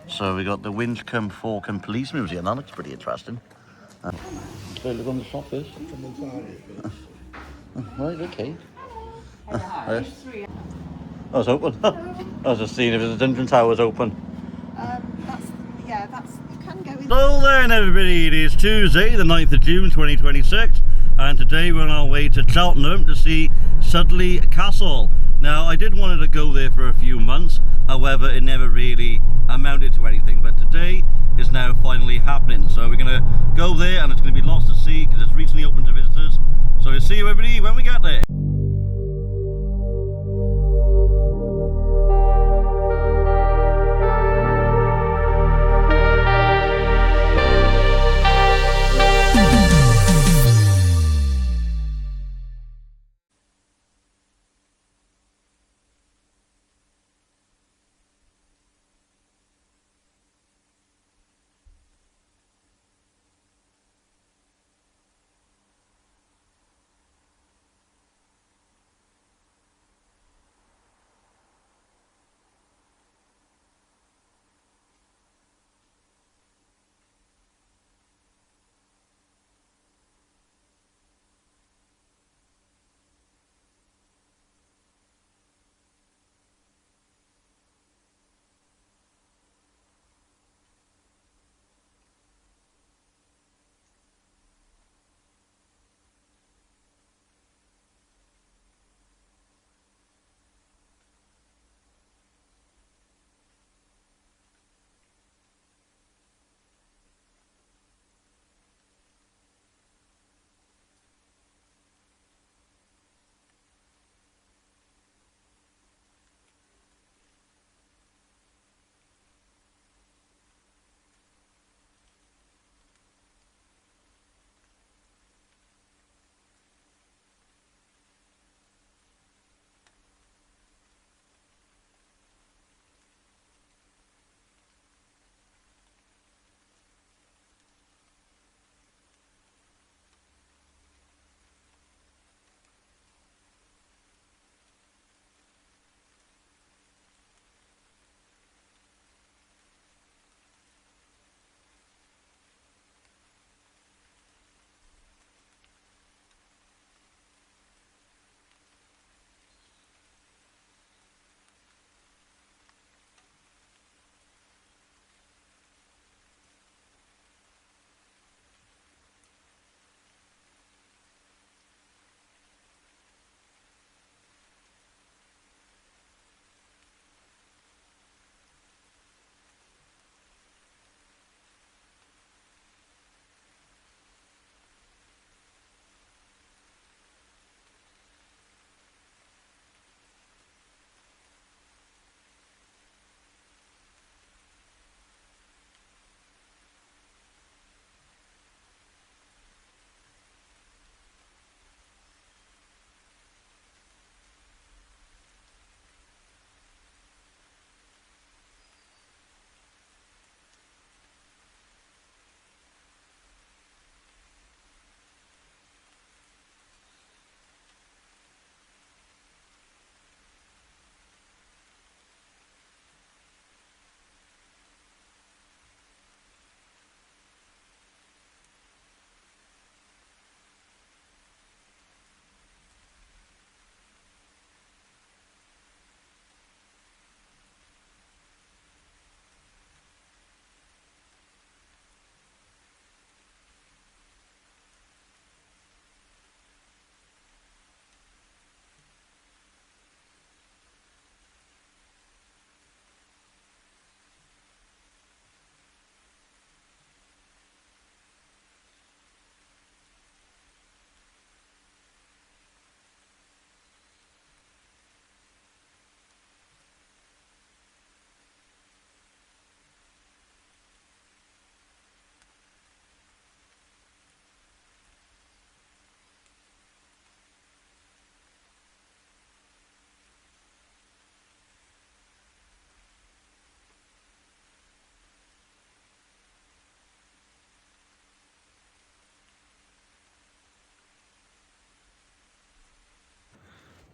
So we got the Winchcombe Fork and Police Museum. That looks pretty interesting. So look on the shop first. Right, okay. I was open. I was just seeing if the Dungeon Tower was open. You can go in. Hello there everybody, it is Tuesday the 9th of June 2026 and today we're on our way to Cheltenham to see Sudeley Castle. Now I did want to go there for a few months, however it never really amounted to anything, but today is now finally happening. So we're going to go there and it's going to be lots to see because it's recently open to visitors. So we'll see you everybody when we get there.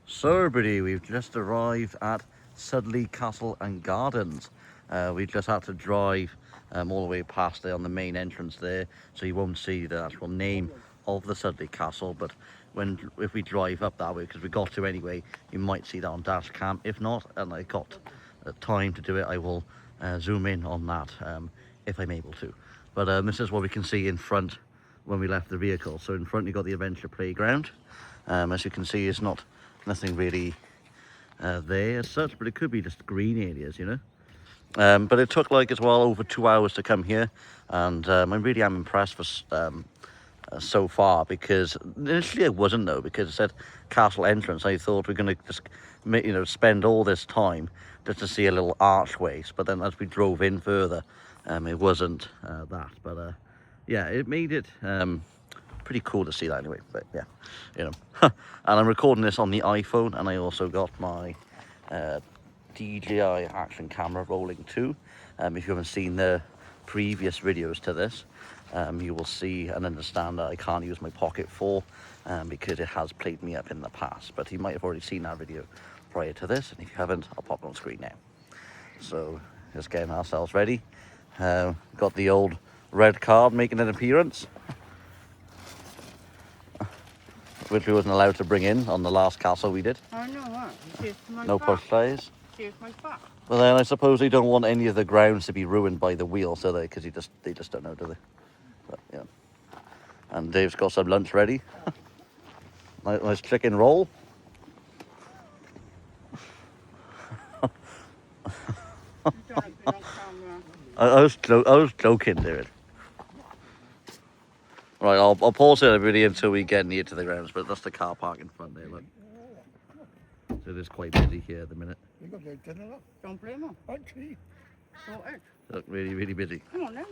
So everybody, we've just arrived at Sudeley Castle and Gardens. We just had to drive all the way past there on the main entrance there, so you won't see the actual name of the Sudeley Castle, but if we drive up that way, because we got to anyway, you might see that on dash cam. If not, and I got time to do it, I will zoom in on that if I'm able to. But this is what we can see in front when we left the vehicle. So in front you've got the adventure playground. As you can see, it's nothing really there as such, but it could be just green areas, you know. But it took like as well over 2 hours to come here, and I really am impressed for so far, because initially I wasn't though, because it said castle entrance. I thought we're going to just, you know, spend all this time just to see a little archways, but then as we drove in further, it wasn't that. But yeah, it made it pretty cool to see that anyway. But yeah, you know. And I'm recording this on the iPhone, and I also got my DJI action camera rolling too. If you haven't seen the previous videos to this, you will see and understand that I can't use my Pocket 4 because it has played me up in the past. But you might have already seen that video prior to this, and if you haven't, I'll pop it on screen now. So just getting ourselves ready. Got the old red card making an appearance, which we wasn't allowed to bring in on the last castle we did. I know what. No push tyres. Here's my back. Well, then I suppose they don't want any of the grounds to be ruined by the wheel, so because they just don't know, do they? But, yeah. And Dave's got some lunch ready. Nice chicken roll. I was joking, David. Right, I'll pause it everybody until we get near to the grounds, but that's the car park in front there, look. So it is quite busy here at the minute. Don't blame him. Look, really, really busy. Come on then.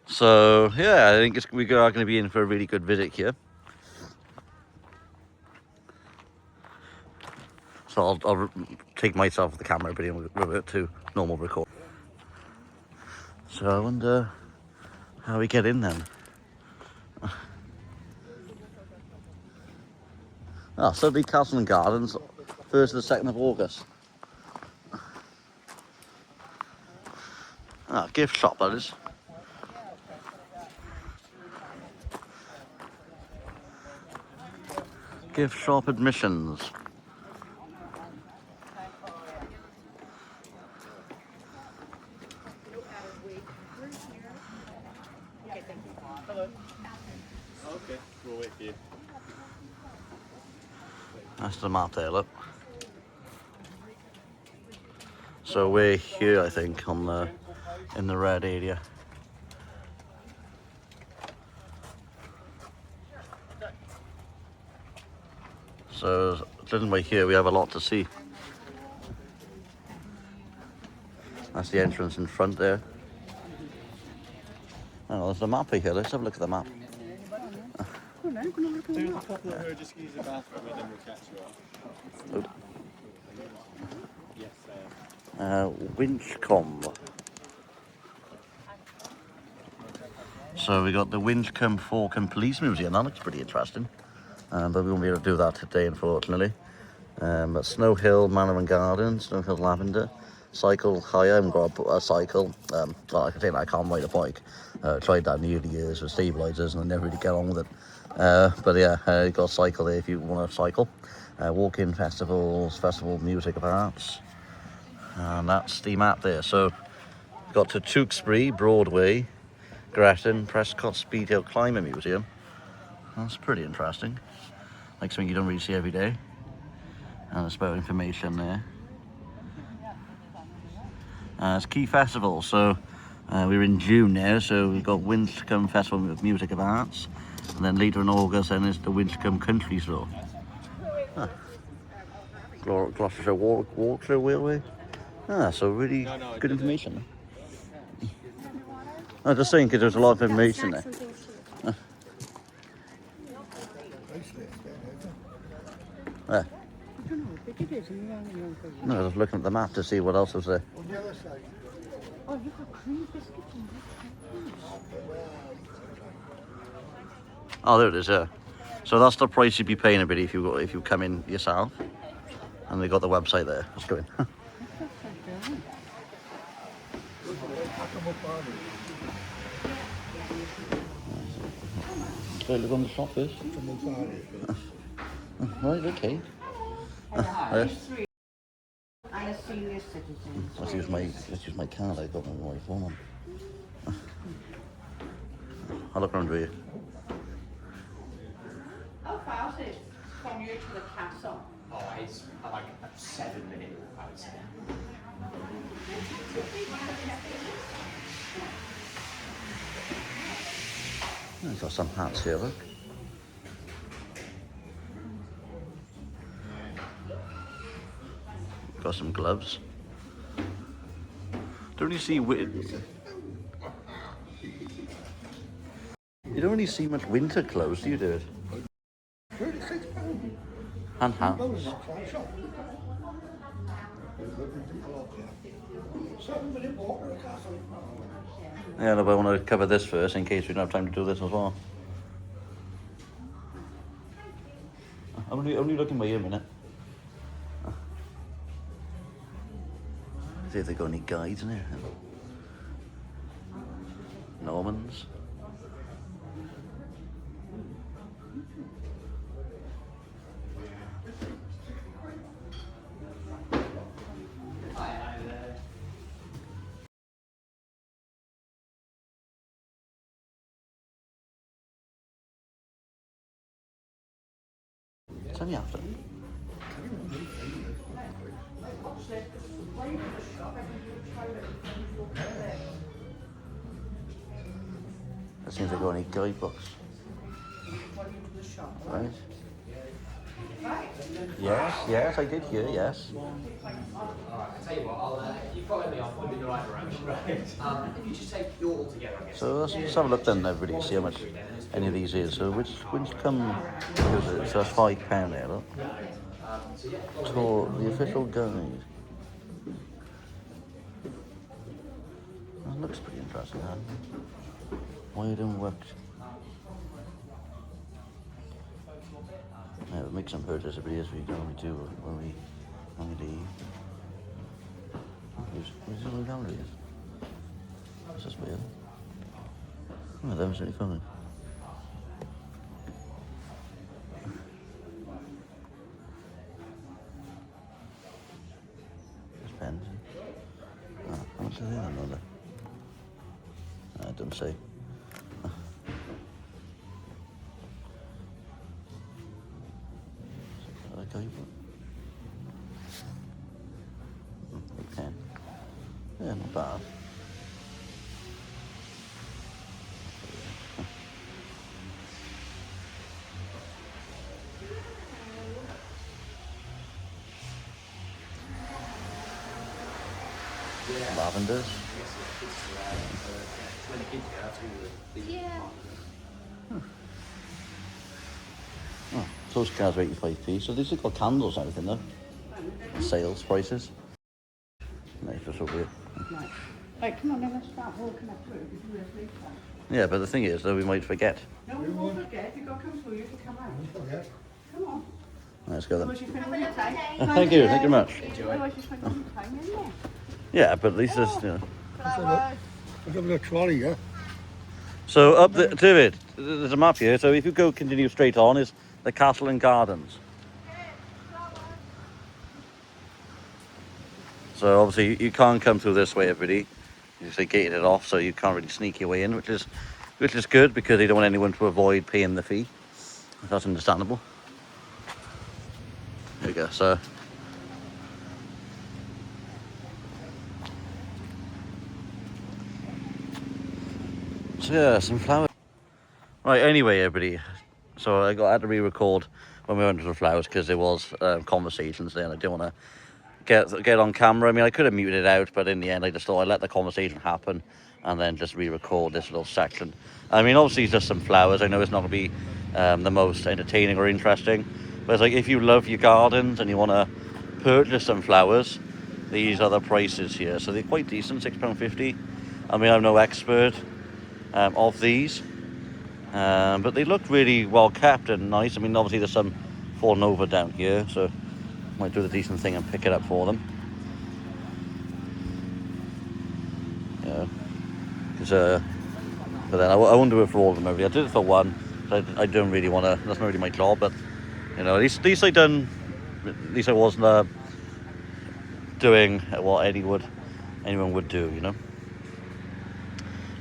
So yeah, I think we are going to be in for a really good visit here. So I'll take myself with the camera, but we'll revert to normal record. So I wonder how we get in then. Oh, Sudeley Castle and Gardens, 1st to the 2nd of August. Ah, gift shop that is. Gift shop admissions. Okay, we'll wait for you. That's the map there, look. So we're here, I think, on in the red area. So sitting by here, we have a lot to see. That's the entrance in front there. Oh, there's a map here. Let's have a look at the map. There's a couple of her just use the bathroom and then we'll catch you up. Yes, Winchcombe. So we got the Winchcombe Falcon Police Museum. That looks pretty interesting. But we won't be able to do that today, unfortunately. But Snow Hill Manor and Garden, Snow Hill Lavender, Cycle Hire. I haven't got a cycle. Well, I can say that I can't ride a bike. Tried that in the early years with stabilisers and I never really get on with it. But yeah, you got a cycle there if you want to cycle. Walk-in festivals, festival music of arts. And that's the map there. So got to Tewkesbury, Broadway, Gretton, Prescott Speedhill Climber Museum. That's pretty interesting. Like something you don't really see every day. And there's about information there. It's key festivals, so we're in June now, so we've got Winchcombe Festival of Music of Arts, and then later in August then is the Winchcombe Country Show. Huh. Gloucestershire Walkthrough Railway. So really good information. I was just saying because there's a lot of information there. Yeah. No, I was looking at the map to see what else was there. Oh, you've got cream biscuits and Oh, there it is, yeah. So that's the price you'd be paying a bit if you come in yourself. And they got the website there. Let's go in. So look on the shop first. Right, okay. And a senior citizen. Let's use my card. I got my phone on. I'll look around with you. How far is it from you to the castle? Oh, it's like a 7-minute walk, I would say. I've got some hats here, look. Got some gloves. Don't really see you don't really see much winter clothes, do you, David? And hats. Yeah, no, but I want to cover this first in case we don't have time to do this as well. I'm only looking by you a minute. See if they got any guides in here. Normans. Tell me after. Let's see if they got any guidebooks. Right. Yes, I did hear, yes. I'll tell you what, if you follow me, I'll point you in the right direction. If you just take it all together, I guess. So let's just have a look then, everybody, see how much any of these is. So which come, what is it? So that's £5 there, look. Tour, the official guide. That looks pretty interesting, huh? Why it don't work? Yeah, we'll make some purchase every year as we normally do when we leave. Where's the little gallery? That's just weird. Oh, that was really funny. There's pens. Oh, how much is there another? I don't say. Okay. Yeah, not bad. Lavenders. Yeah. Oh, those cars are 85p. So these have got candles and everything though. Sales prices. Nice, that's so weird. Right. Right, come on, then let's start walking up through. We can do this later. Yeah, but the thing is, though, we might forget. No, we won't forget. If you got to come through, you can come out. Come on. Let's go then. Otherwise you spend all your time. Thank you very much. Otherwise you spend all your time in there. Yeah, but at least there's, you know. Flowers. There's a little trolley, yeah? So up the, David, there's a map here. So if you go continue straight on, is the castle and gardens. So obviously you can't come through this way, everybody. They gated it off, so you can't really sneak your way in, which is good because they don't want anyone to avoid paying the fee. That's understandable. There we go. So yeah, some flowers. Right. Anyway, everybody. So I had to re-record when we went to the flowers because there was conversations there, and I didn't want to get on camera. I mean, I could have muted it out, but in the end I just thought I'd let the conversation happen and then just re-record this little section. I mean, obviously it's just some flowers. I know it's not going to be the most entertaining or interesting, but it's like if you love your gardens and you want to purchase some flowers, these are the prices here. So they're quite decent, £6.50. I mean, I'm no expert of these, but they look really well kept and nice. I mean, obviously there's some falling over down here, so Might do the decent thing and pick it up for them. Yeah. Because, but then I won't do it for all of them. I did it for one. I don't really want to. That's not really my job. But you know, at least I done. At least I wasn't doing what anyone would do. You know,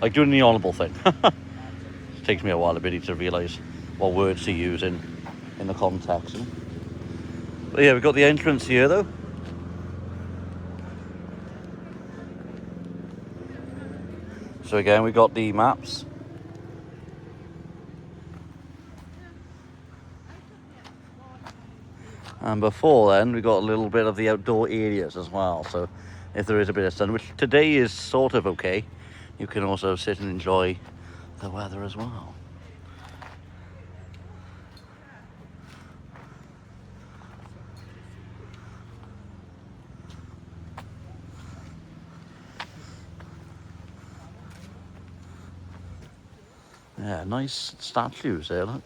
like doing the honourable thing. It takes me a while, really, to realise what words to use in the context. But yeah, we've got the entrance here though. So again, we got the maps. And before then, we got a little bit of the outdoor areas as well. So if there is a bit of sun, which today is sort of okay, you can also sit and enjoy the weather as well. Yeah, nice statues there, look.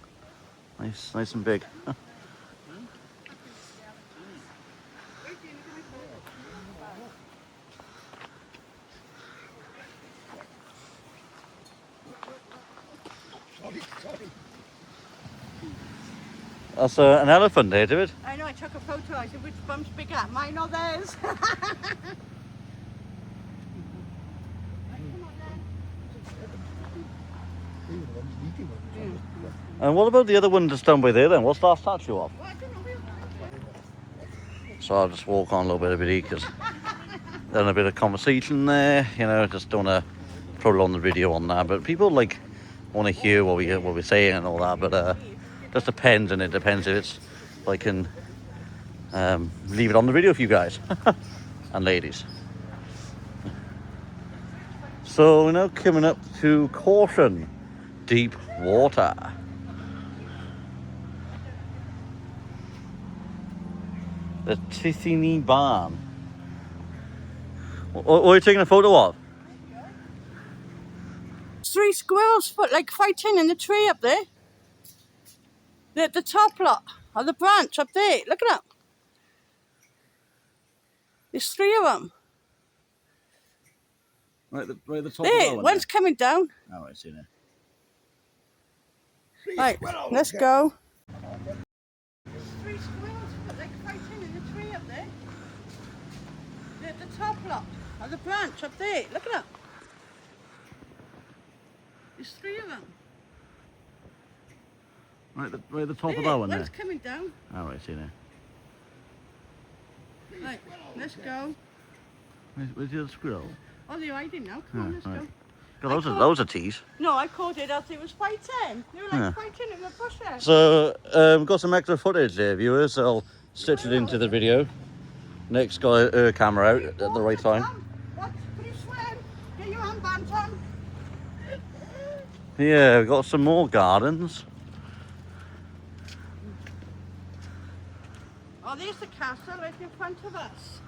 Nice and big. That's an elephant there, David. I know, I took a photo. I said, which bump's bigger, mine or theirs? And what about the other one just down by there then? What's that statue of? So I'll just walk on a little bit of it because there's a bit of conversation there, you know, just don't want to prolong the video on that. But people like want to hear what we're saying and all that, but just depends, and it depends if I can leave it on the video for you guys and ladies. So we're now coming up to Caution Deep Water. The Tithini Barn. What are you taking a photo of? 3 squirrels like fighting in the tree up there. They're at the top lot of the branch up there. Look at that. There's 3 of them. Right at the top There, of that one's coming down. Oh, I see now. Right, let's go. 3 squirrels like fighting in the tree up there. They're at the top lot of the branch up there. Look at that. There's 3 of them. Right at the top There, of that one there. one's coming down. Oh, I see now. Right, let's go. Where's the other squirrel? Oh, they're hiding now. Come on, let's right. go. God, those are teas. No, I caught it as it was fighting. They were like Yeah. fighting in the bushes. So, got some extra footage there, viewers. So I'll stitch it into the video. Nick's got her camera out at the right time. What? Can you swim? Get your armbands on. Yeah, we've got some more gardens. Oh, there's the castle right in front of us.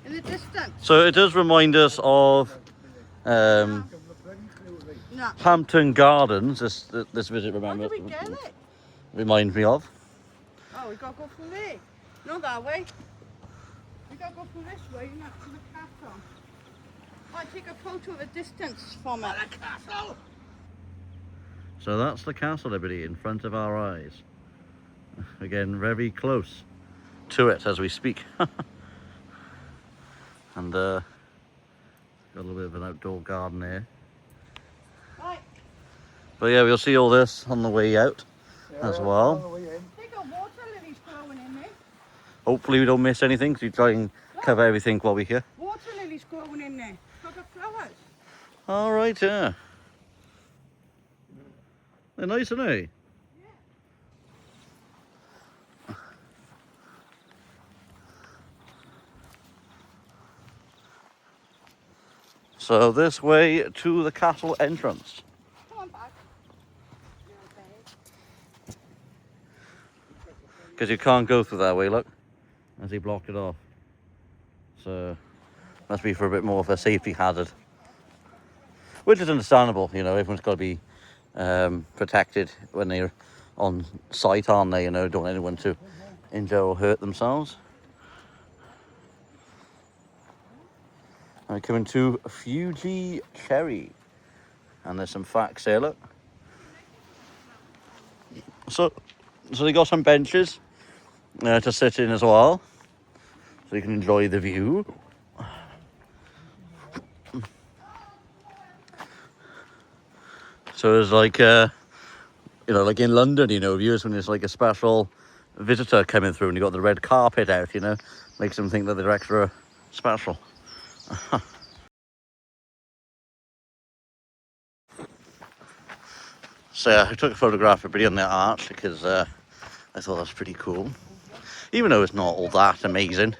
In the distance. So it does remind us of No. Hampton Gardens. This visit, How remember, do we get it? reminds me of. Oh, we got to go through there. No, that way. We got to go through this way, not to the castle. Oh, I take a photo of a distance from it. The castle! So that's the castle, everybody, in front of our eyes. Again, very close to it as we speak. And got a little bit of an outdoor garden here. Right. But yeah, we'll see all this on the way out as well. They got water lilies growing in there. Hopefully we don't miss anything, because we try and cover everything while we're here. Water lilies growing in there. Look at flowers. All right, yeah. They're nice, aren't they? So this way to the castle entrance. Come on back. Because you can't go through that way, look. As he blocked it off. So, must be for a bit more of a safety hazard. Which is understandable, you know, everyone's got to be protected when they're on site, aren't they? You know, don't want anyone to injure or hurt themselves. I'm coming to Fuji Cherry. And there's some facts here, look. So they got some benches to sit in as well. So you can enjoy the view. So it's like, like in London, views when there's like a special visitor coming through and you got the red carpet out, makes them think that they're extra special. So yeah, I took a photograph of everybody on their arch because I thought that was pretty cool. Even though it's not all that amazing,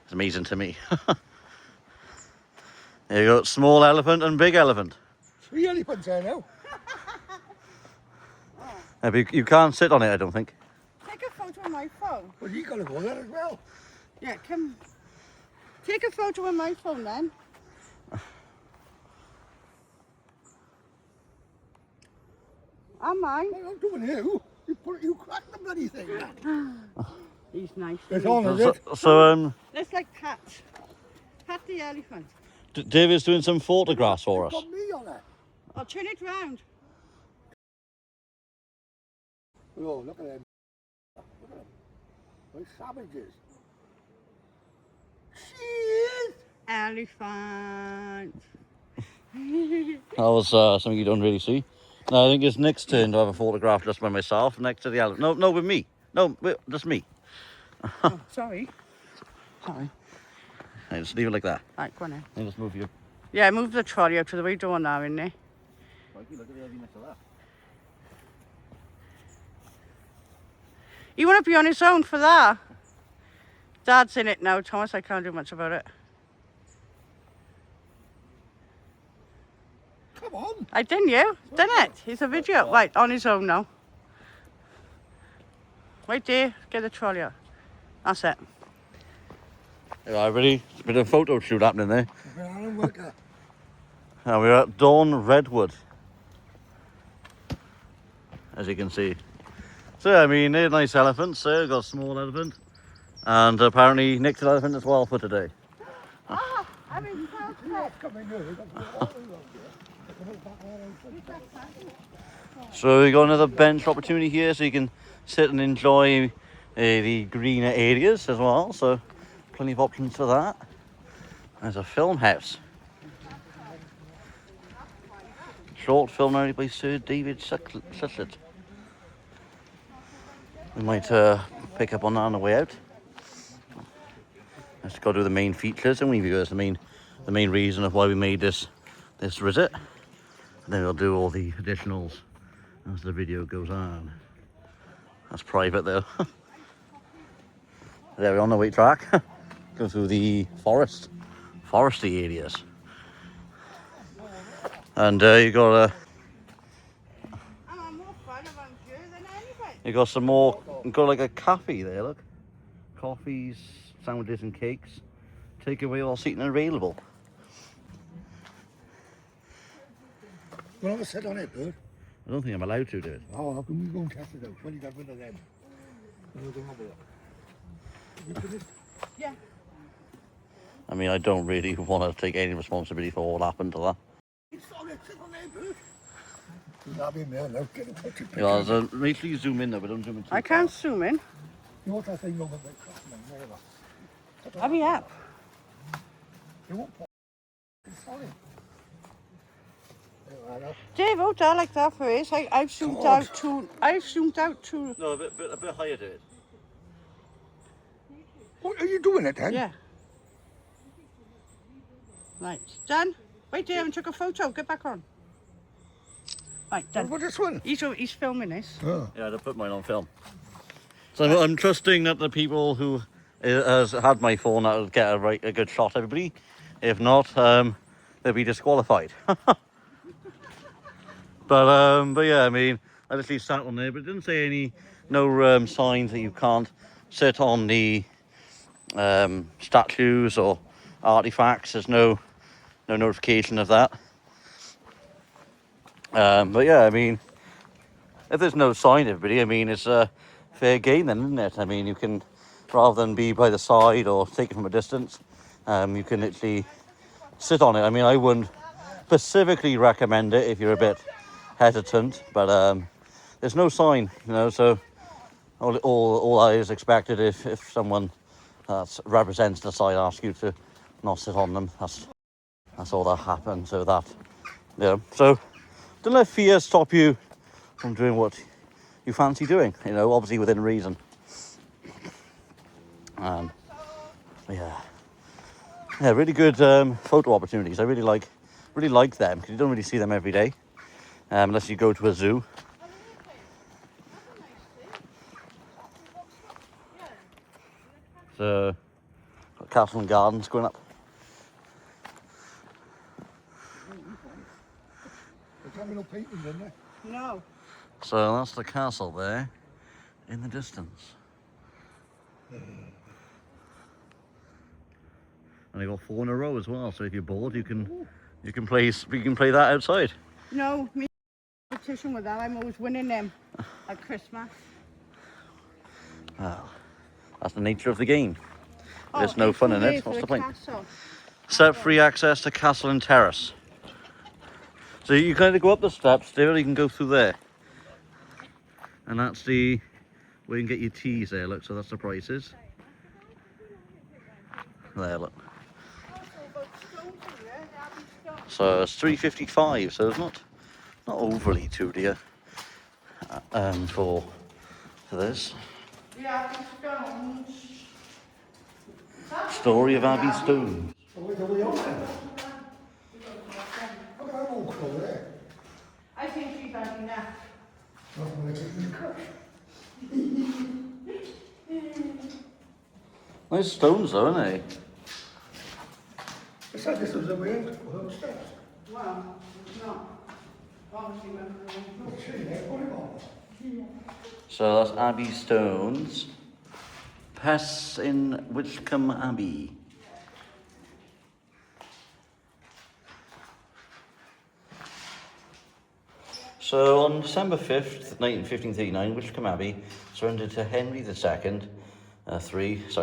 it's amazing to me. There you go, small elephant and big elephant. 3 elephants there now. But you can't sit on it, I don't think. Take a photo with my phone. Well, you got to go there as well. Yeah, come. Take a photo with my phone then. Am I? What I'm doing here, you cracked the bloody thing. He's nice. It's on, is it? So Let's like pat. Pat the elephant. David's doing some photographs for us. Got me on it. I'll turn it round. Oh, look at them. Look at them. They're savages. Shit! Elephant. That was something you don't really see. No, I think it's Nick's turn to have a photograph just by myself next to the elephant. No, with me. No, just me. Oh, sorry. Sorry. Right, just leave it like that. Right, go on then. And just move your... Yeah, move the trolley out to the way door now, innit? Look at the heavy next to that. You want to be on his own for that? Dad's in it now, Thomas. I can't do much about it. Come on. I didn't you? Done it. It's a video. Right, on his own now. Right there. Get the trolley out. That's it. Yeah, ready? It's a bit of a photo shoot happening there. Alan Worker. Now we're at Dawn Redwood, as you can see. So yeah, I mean, they're nice elephants. So we've got a small elephant, and apparently Nick's an elephant as well for today. Ah, I'm in So we got another bench opportunity here, so you can sit and enjoy the greener areas as well. So plenty of options for that. There's a film house. Short film narrated by Sir David Sutlett. We might pick up on that on the way out. Let's go do the main features and we viewers, the main reason of why we made this visit. And then we'll do all the additionals as the video goes on. That's private though. There we're on the weight track. Go through the foresty areas. And you got you got some more. You got like a cafe there. Look, coffees, sandwiches, and cakes. Takeaway all seating available. You want to sit on it, bud? I don't think I'm allowed to do it. Oh, how can we go and test it out when you get rid of them? We'll go have a look. You finished? Yeah. I mean, I don't really want to take any responsibility for what happened to that. It's on it, sit on there, bud. I'll be in there now. Get a picture. Yeah, so make sure you zoom in though, but don't zoom in too I can't zoom in. You want that thing over the crossman, wherever. Hurry up. You won't put it's on it. Dave, oh, I like that for it. I've zoomed out too. I've zoomed out too. No, a bit higher to it. What are you doing it then? Yeah. Right, done. Wait there, I haven't took a photo. Get back on. Right, done. What this one? He's filming this. Oh. Yeah, I put mine on film. So I'm trusting that the people who has had my phone will get a good shot, everybody. If not, they'll be disqualified. But yeah, I mean, I literally sat on there, but it didn't say no signs that you can't sit on the statues or artifacts. There's no notification of that. But yeah, I mean, if there's no sign, everybody, I mean, it's a fair game then, isn't it? I mean, you can, rather than be by the side or take it from a distance, you can literally sit on it. I mean, I wouldn't specifically recommend it if you're a bit hesitant, but there's no sign, you know, so all I is expected if someone that represents the side asks you to not sit on them, that's all that happens. So that, you know, so don't let fear stop you from doing what you fancy doing, you know, obviously within reason. Yeah, really good photo opportunities. I really like them because you don't really see them every day, unless you go to a zoo. So, got Castle and Gardens going up. There's having no paintings in there. No. So that's the castle there in the distance. And they got 4 in a row as well. So if you're bored, you can play that outside. No, me competition with that. I'm always winning them at Christmas. Well, that's the nature of the game. Oh, There's no fun in there it. for What's the point? castle. Set free access to Castle and Terrace. So you kind of go up the steps there, you can go through there. And that's the where you can get your teas there, look, so that's the prices. There, look. So it's £3.55, so it's not overly too dear for this. Yeah, stones. Story of Abbey Stone. So where are we on then? Look at that old crow there. I think she's had enough. Nothing like it in the cook. Nice stones though, aren't they? I said this was the way in, without steps. Well, it's not. Obviously went for the wrong What's she there? Put it on. So that's Abbey Stones. Pests in Whitcomb Abbey. So on December 5th, 1539, Whitcomb Abbey surrendered to Henry II.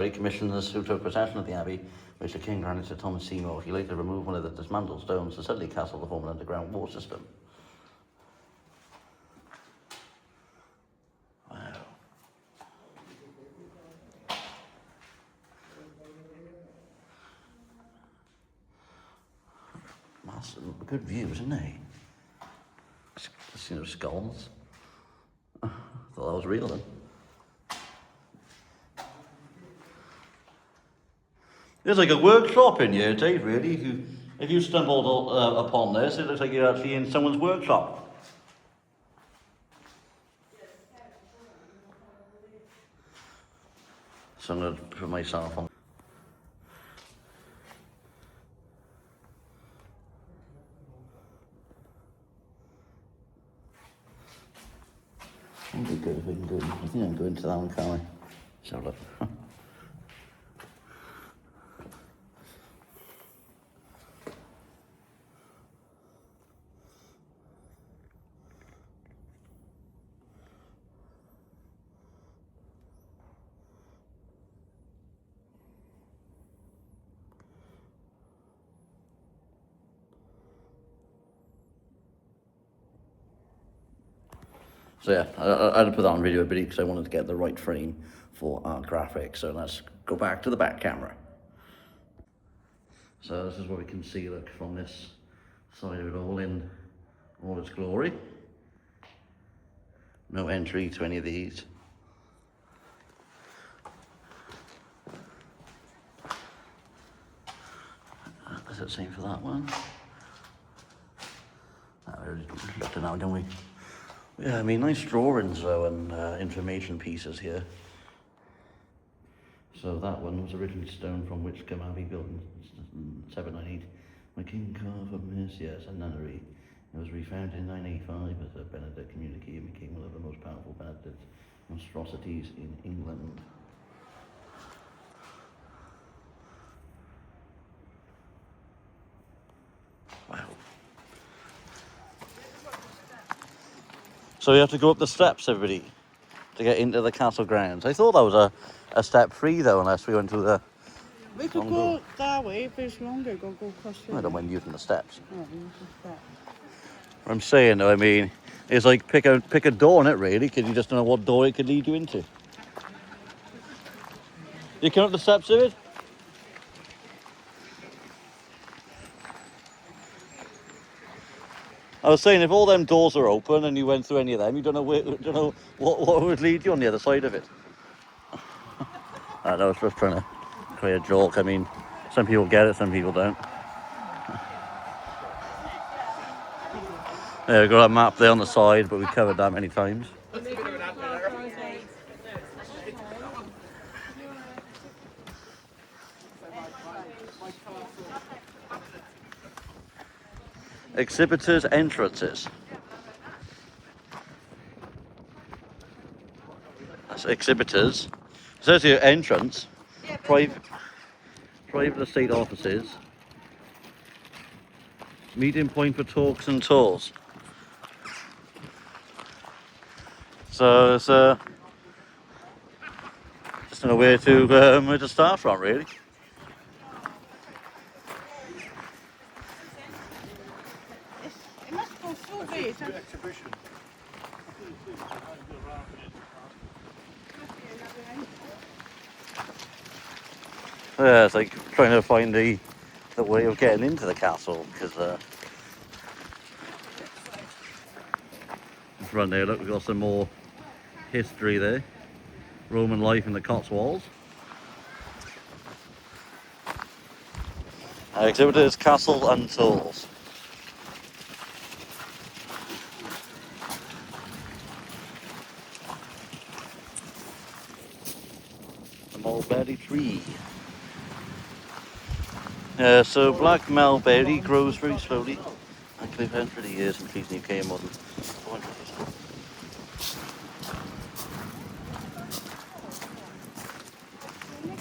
Commissioners who took possession of the abbey, which the king granted to Thomas Seymour. He later removed one of the dismantled stones to Sudeley Castle to form an underground water system. Wow. Massive, good views, isn't they? You know, skulls. Thought that was real then. There's like a workshop in here, Dave, really. If you stumbled upon this, it looks like you're actually in someone's workshop. So I'm going to put myself on. It'd be good if we can go. I think I can go into that one, can't I? Let's have a look. So yeah, I had to put that on video because I wanted to get the right frame for our graphics. So let's go back to the back camera. So this is what we can see, look, from this side of it all in all its glory. No entry to any of these. Is it the same for that one? We already looked at now, didn't we? Yeah, I mean, nice drawings though, and information pieces here. So that one was originally stone from Whitcomb Abbey, built in 798. My king carved from this, yes, a nunnery. It was refounded in 985 as a Benedict community and became one of the most powerful Benedict monstrosities in England. Wow. So you have to go up the steps, everybody, to get into the castle grounds. I thought that was a step free though, unless we went to We could go that way if it's longer. Go across the. I don't mind using the steps. Oh, use the step. What I'm saying though, I mean, it's like pick a door in it really, because you just don't know what door it could lead you into. You come up the steps of it? I was saying, if all them doors are open and you went through any of them, you don't know what would lead you on the other side of it. I know, I was just trying to create a joke. I mean, some people get it, some people don't. There, we've got a map there on the side, but we've covered that many times. Exhibitors' entrances. That's exhibitors. It says here entrance, private estate offices, meeting point for talks and tours. So it's just know where to start from really. It must go through these. Exhibition. Yeah, it's like trying to find the way of getting into the castle, because let's run there. Look, we've got some more history there. Roman life in the Cotswolds. Exhibitors, castle and tours. The mulberry tree. So black mulberry grows very slowly and can be found through the years in trees in the UK and modern 400 years.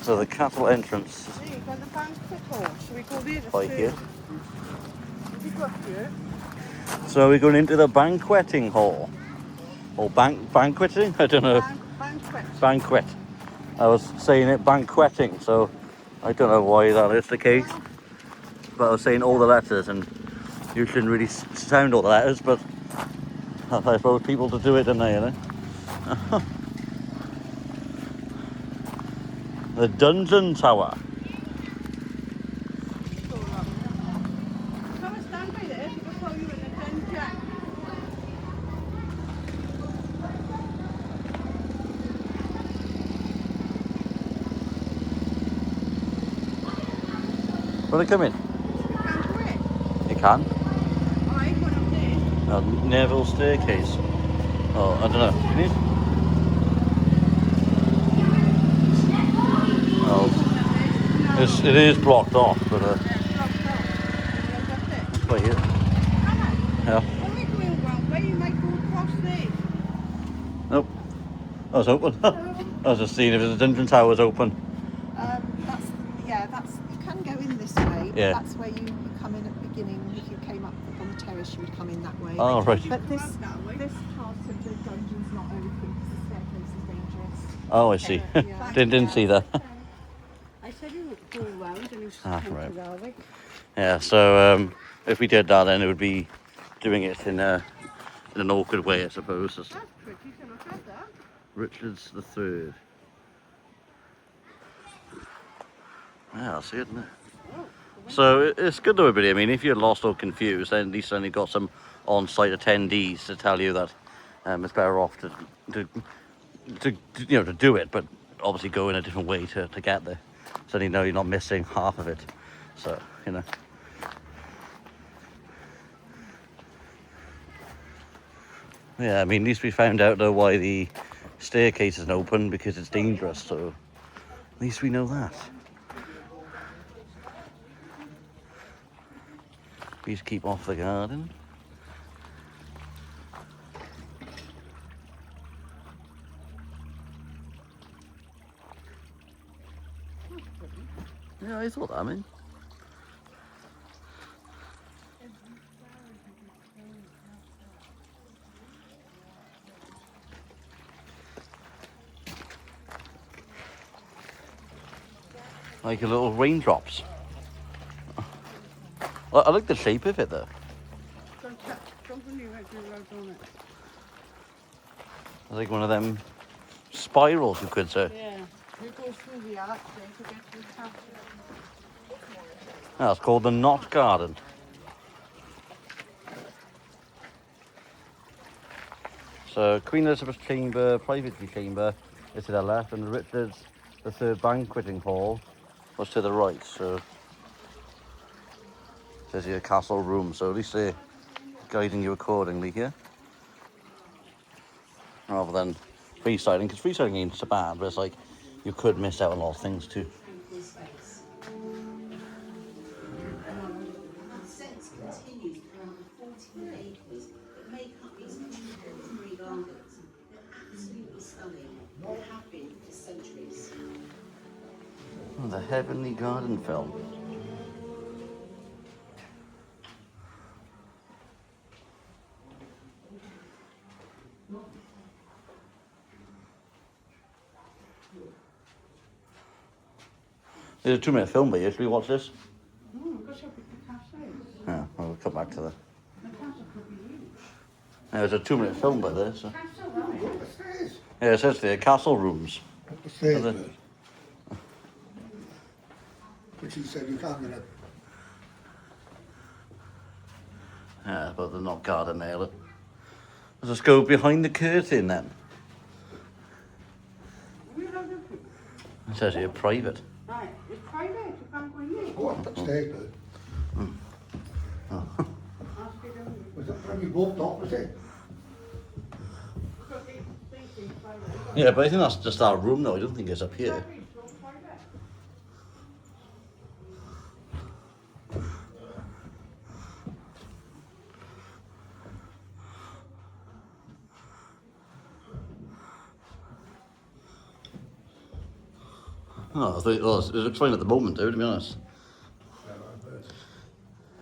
So the castle entrance There you go, the banquet hall. Shall we go there? by here. We go up here. So we're going into the banqueting hall. Or banqueting? I don't know. Banquet. Banquet. I was saying it banqueting, so I don't know why that is the case. But I was saying all the letters, and you shouldn't really sound all the letters, but I suppose people to do it, don't they, you know? The Dungeon Tower. Come and stand by there. She can throw you in the dungeon. Want to come in? You can't do it. You can. Oh, I ain't going up there. Neville staircase. Oh, I don't know. You need? Oh, it is blocked off, but it's by here. Yeah. When we go in one way, you might go across there. Nope. I was open. I was just seeing if the Dungeon Tower was open. That's you can go in this way. Yeah. That's where you come in at the beginning. If you came up on the terrace, you would come in that way. Oh, right. But this part of the dungeon's not open because the staircase is dangerous. Oh, I see. Yeah. didn't see that. I said you would go round and you Ah, came right. to that way. Yeah, so if we did that, then it would be doing it in an awkward way, I suppose. That's pretty to look at that. Richard's the Third. Yeah, I see it now. So it's good though, everybody. I mean, if you're lost or confused, then at least then you've got some on-site attendees to tell you that it's better off to do it, but obviously go in a different way to get there, so you know you're not missing half of it. So you know. Yeah, I mean, at least we found out though why the staircase isn't open, because it's dangerous. So at least we know that. Please keep off the garden. Yeah, I thought that, I mean. Like a little raindrops. I like the shape of it though. Company went to road on it. It's like one of them spirals, you could say. Yeah. You go through the arch there to get to the castle. That's called the Knot Garden. So Queen Elizabeth's chamber, private chamber, is to the left, and Richard's, the third banqueting hall, was to the right. So there's your castle room. So at least they're guiding you accordingly here, rather than freestyling, because freestyling ain't so bad, but it's like you could miss out on a lot of things too. Sets continues around the 14 acres that make up these contemporary gardens. They're absolutely stunning. They have been for centuries. The Heavenly Garden film. There's a 2-minute film, but should we watch this? Because how big the castle is. Yeah, we'll come back to that. The castle could be huge. There's a 2-minute film by there. So. Castle, right? The stairs. Yeah, it says there, castle rooms. The stairs, Are they- man. Which he said you can't get up. Yeah, but they're not garden there, look. Let's just go behind the curtain then. We have the It says here, private. right. It's private. You can't go in there. Oh, up the stairs, man. Ask it them. Was that when you walked up, was it? Because they think it's private. Yeah, but I think that's just our room though. I don't think it's up here. Exactly, it's not private. Oh, I thought, well, it looks fine at the moment, though, to be honest.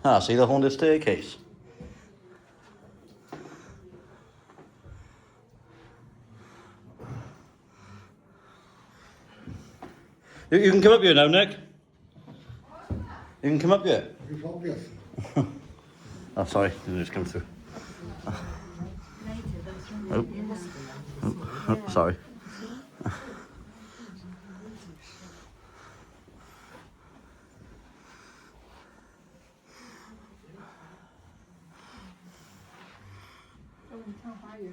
Ah, see the haunted staircase? You can come up here now, Nick. You can come up here. It's obvious. Oh, sorry, you just come through. Oh, oh, sorry. How are you?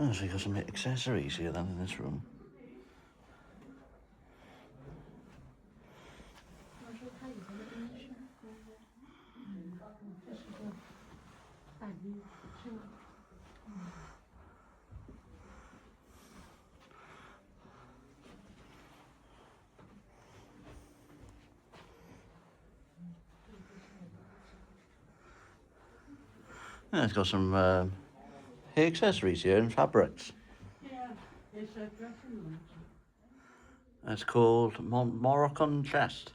Oh, so you got some accessories here then in this room. Yeah, it's got some hair accessories here and fabrics. Yeah, it's a dressing room. It's called Moroccan chest.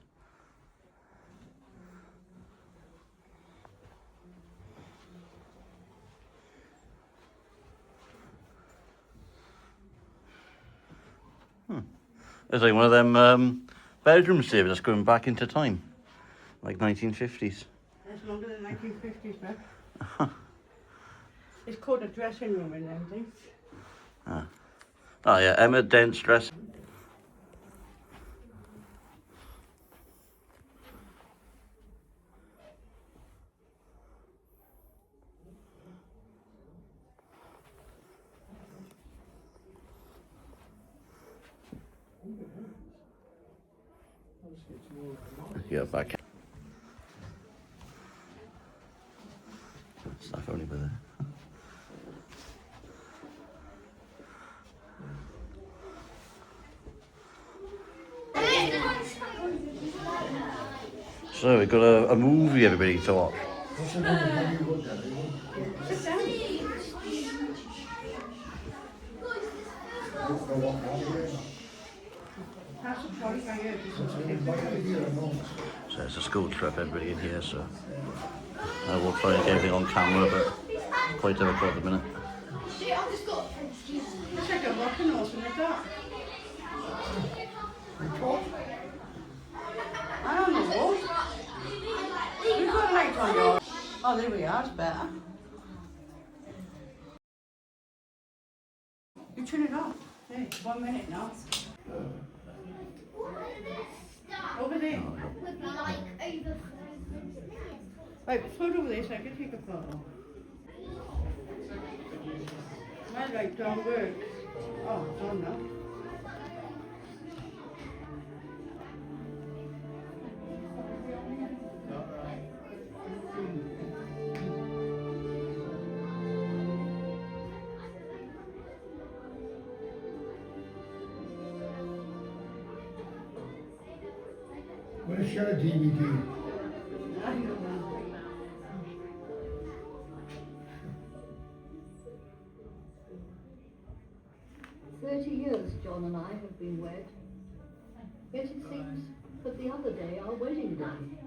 It's like one of them bedroom savers that's going back into time, like 1950s. It's longer than 1950s, man. It's called a dressing room in them things. Oh yeah, Emma Dent's dress. Yeah, back. Stuff only with it. So we've got a movie everybody to watch. So it's a school trip, everybody in here, so I will try and get everything on camera, but it's quite difficult at the minute. It's like a rocking horse in the dark. I don't know. We've got a light on yours. Oh, there we are, it's better. You turn it off. Hey, 1 minute now. Over there. Right, float over there so I can take a photo. My light don't work. Oh, it's on now. Where's your DVD? I don't know. Years John and I have been wed, yet it seems but the other day our wedding day,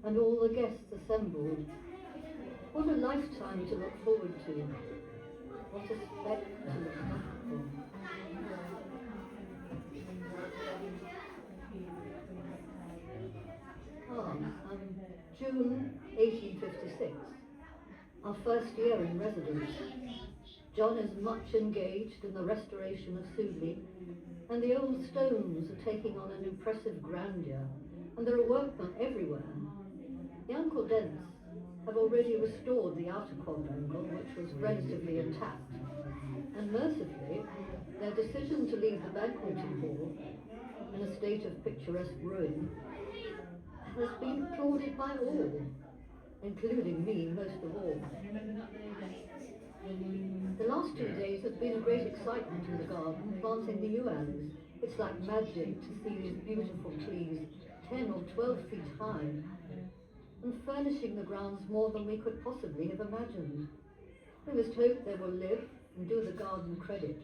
and all the guests assembled. What a lifetime to look forward to, what a spec to look back for. June 1856, our first year in residence. John is much engaged in the restoration of Sudeley, and the old stones are taking on an impressive grandeur, and there are workmen everywhere. The Uncle Dents have already restored the outer quadrangle, which was relatively intact, and mercifully, their decision to leave the banqueting hall in a state of picturesque ruin has been applauded by all, including me most of all. The last 2 days has been a great excitement in the garden, planting the yew alleys. It's like magic to see these beautiful trees, 10 or 12 feet high, and furnishing the grounds more than we could possibly have imagined. We must hope they will live and do the garden credit.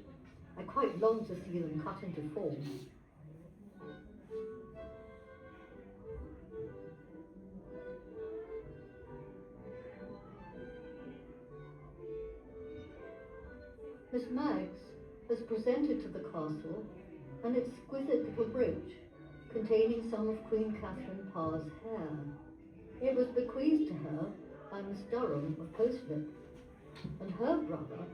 I quite long to see them cut into form. Miss Maggs has presented to the castle an exquisite little brooch containing some of Queen Catherine Parr's hair. It was bequeathed to her by Miss Durham of Postlip, and her brother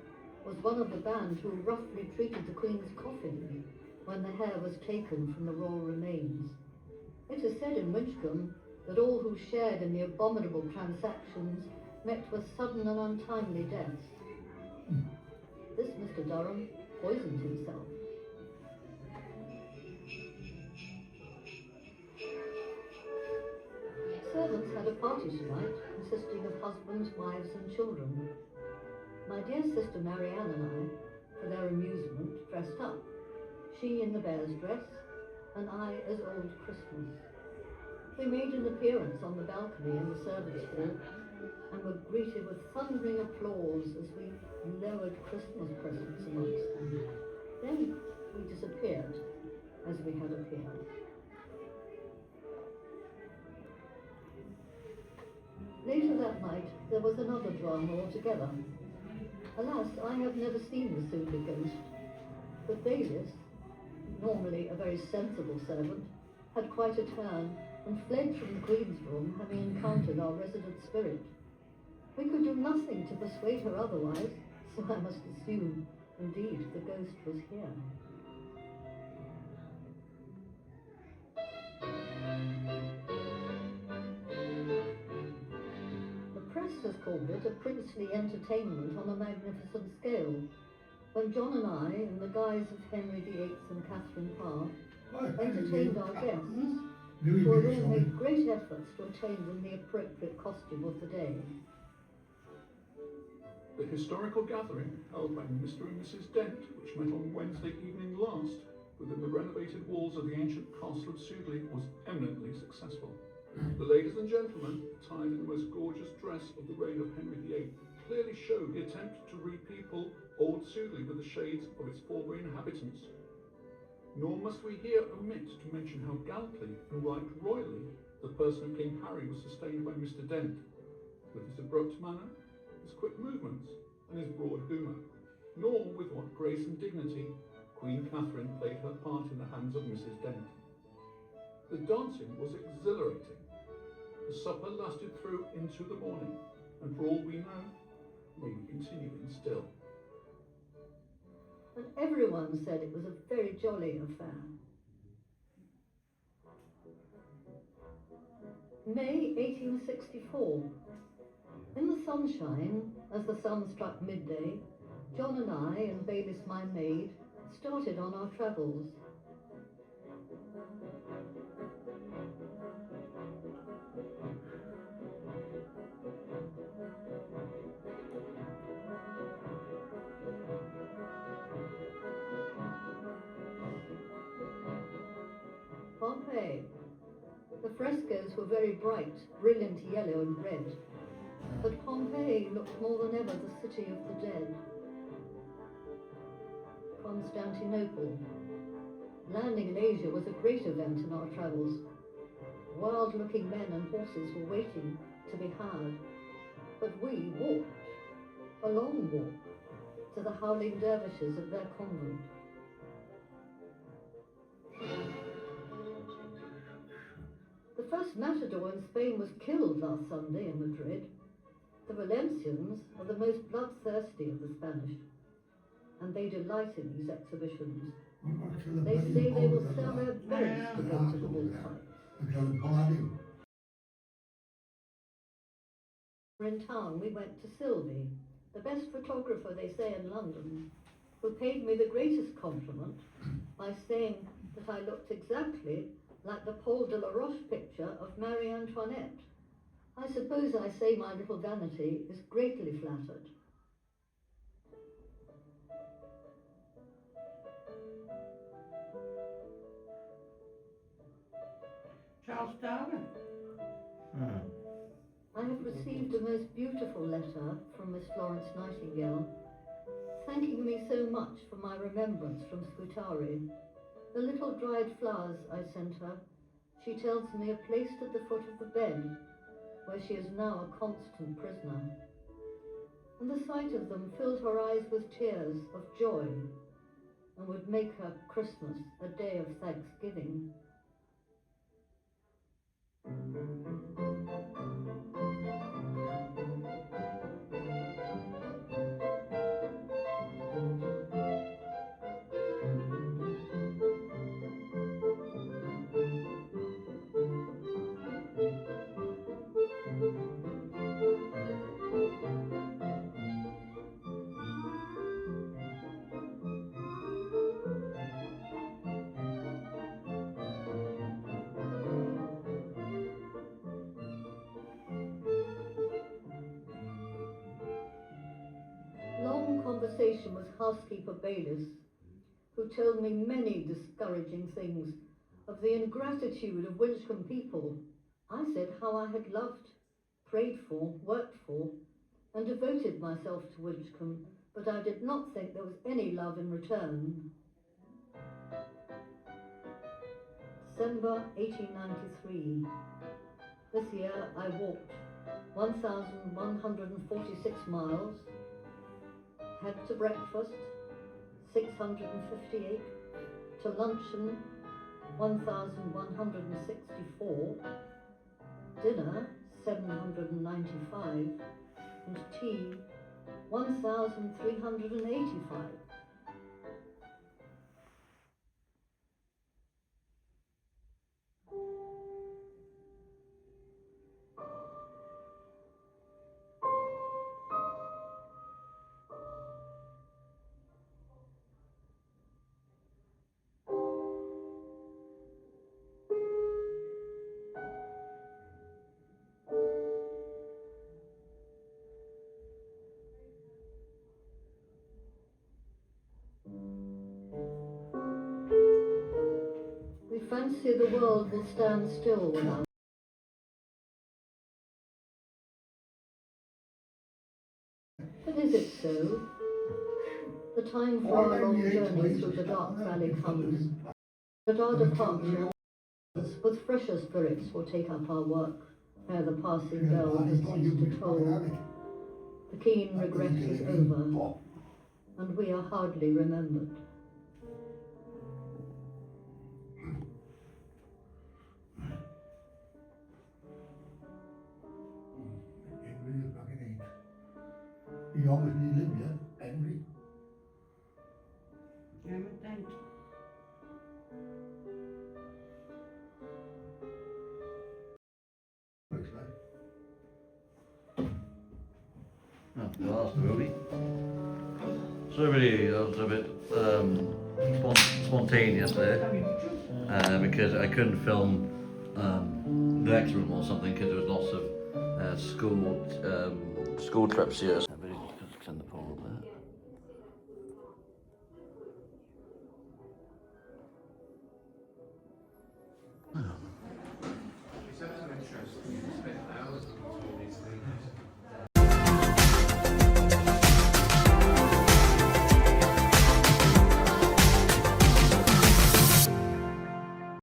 was one of the band who roughly treated the Queen's coffin when the hair was taken from the royal remains. It is said in Winchcombe that all who shared in the abominable transactions met with sudden and untimely deaths. This Mr. Durham poisoned himself. Servants had a party tonight, consisting of husbands, wives and children. My dear sister Marianne and I, for their amusement, dressed up. She in the bear's dress, and I as Old Christmas. We made an appearance on the balcony in the servants' hall, and were greeted with thundering applause as we lowered Christmas presents amongst them. Then we disappeared as we had appeared. Later that night there was another drama altogether. Alas, I have never seen the Sudeley ghost, but Baylis, normally a very sensible servant, had quite a turn and fled from the Queen's room, having encountered our resident spirit. We could do nothing to persuade her otherwise, so I must assume, indeed, the ghost was here. The press has called it a princely entertainment on a magnificent scale, when John and I, in the guise of Henry VIII and Catherine Parr, entertained our guests for they made great efforts to attain them the appropriate costume of the day. The historical gathering held by Mr. and Mrs. Dent, which met on Wednesday evening last, within the renovated walls of the ancient castle of Sudeley, was eminently successful. The ladies and gentlemen, attired in the most gorgeous dress of the reign of Henry VIII, clearly showed the attempt to repeople old Sudeley with the shades of its former inhabitants. Nor must we here omit to mention how gallantly and right royally the person of King Harry was sustained by Mr. Dent, with his abrupt manner, his quick movements, and his broad humour, nor with what grace and dignity Queen Catherine played her part in the hands of Mrs. Dent. The dancing was exhilarating. The supper lasted through into the morning, and for all we know, may be continuing still. And everyone said it was a very jolly affair. May 1864. In the sunshine, as the sun struck midday, John and I and Baylis, my maid, started on our travels. Pompeii. The frescoes were very bright, brilliant yellow and red, but Pompeii looked more than ever the city of the dead. Constantinople. Landing in Asia was a great event in our travels. Wild-looking men and horses were waiting to be hired, but we walked, a long walk, to the howling dervishes of their convent. The first matador in Spain was killed last Sunday in Madrid. The Valencians are the most bloodthirsty of the Spanish, and they delight in these exhibitions. They say they will sell their beds to go to the bullfights. In town we went to Sylvie, the best photographer they say in London, who paid me the greatest compliment by saying that I looked exactly like the Paul de la Roche picture of Marie Antoinette. I suppose I say my little vanity is greatly flattered. Charles Darwin. I have received a most beautiful letter from Miss Florence Nightingale, thanking me so much for my remembrance from Scutari. The little dried flowers I sent her, she tells me, are placed at the foot of the bed, where she is now a constant prisoner. And the sight of them filled her eyes with tears of joy, and would make her Christmas a day of thanksgiving. Conversation with housekeeper Baylis, who told me many discouraging things of the ingratitude of Winchcombe people. I said how I had loved, prayed for, worked for, and devoted myself to Winchcombe, but I did not think there was any love in return. December 1893. This year I walked 1,146 miles, had to breakfast 658, to luncheon 1,164, dinner 795, and tea 1,385. fancy the world will stand still without. But is it so? The time for our long journey through the dark valley comes. At our departure, with fresher spirits will take up our work, ere the passing bell has ceased to toll. The keen regret is over, and we are hardly remembered. Henry is fucking eight. He obviously lived here, Henry. Ja, men den. Looks like. Oh, well, that's groovy. So really, that was a bit spontaneous there, because I couldn't film the next room or something because there was lots of school trips here.